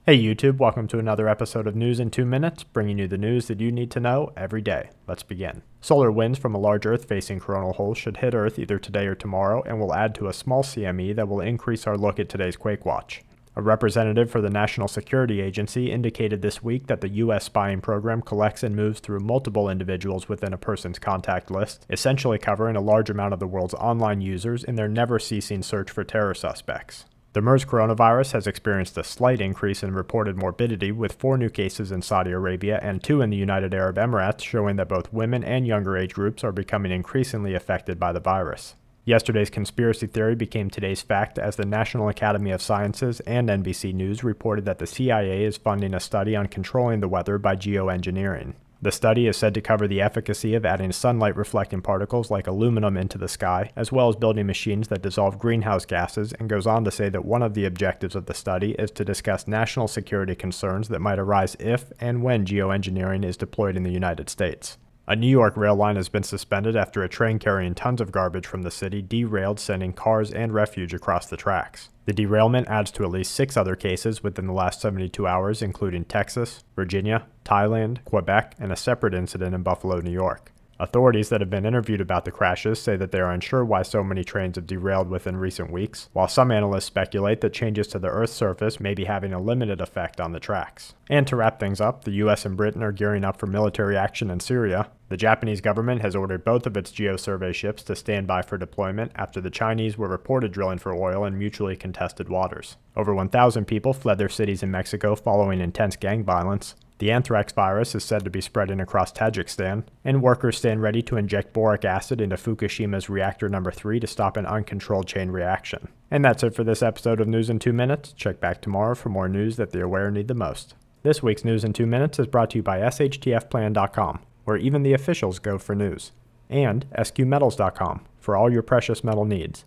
Hey YouTube, welcome to another episode of News in 2 Minutes, bringing you the news that you need to know every day. Let's begin. Solar winds from a large Earth-facing coronal hole should hit Earth either today or tomorrow and will add to a small CME that will increase our look at today's quake watch. A representative for the National Security Agency indicated this week that the U.S. spying program collects and moves through multiple individuals within a person's contact list, essentially covering a large amount of the world's online users in their never-ceasing search for terror suspects. The MERS coronavirus has experienced a slight increase in reported morbidity, with 4 new cases in Saudi Arabia and 2 in the United Arab Emirates, showing that both women and younger age groups are becoming increasingly affected by the virus. Yesterday's conspiracy theory became today's fact as the National Academy of Sciences and NBC News reported that the CIA is funding a study on controlling the weather by geoengineering. The study is said to cover the efficacy of adding sunlight-reflecting particles like aluminum into the sky, as well as building machines that dissolve greenhouse gases, and goes on to say that one of the objectives of the study is to discuss national security concerns that might arise if and when geoengineering is deployed in the United States. A New York rail line has been suspended after a train carrying tons of garbage from the city derailed, sending cars and refuge across the tracks. The derailment adds to at least 6 other cases within the last 72 hours, including Texas, Virginia, Thailand, Quebec, and a separate incident in Buffalo, New York. Authorities that have been interviewed about the crashes say that they are unsure why so many trains have derailed within recent weeks, while some analysts speculate that changes to the Earth's surface may be having a limited effect on the tracks. And to wrap things up, the US and Britain are gearing up for military action in Syria. The Japanese government has ordered both of its geosurvey ships to stand by for deployment after the Chinese were reported drilling for oil in mutually contested waters. Over 1,000 people fled their cities in Mexico following intense gang violence. The Anthrax virus is said to be spreading across Tajikistan, and workers stand ready to inject boric acid into Fukushima's reactor number 3 to stop an uncontrolled chain reaction. And that's it for this episode of News in 2 Minutes. Check back tomorrow for more news that the aware need the most. This week's News in 2 Minutes is brought to you by TSHTFplan.com, where even the officials go for news, and SQmetals.com for all your precious metal needs.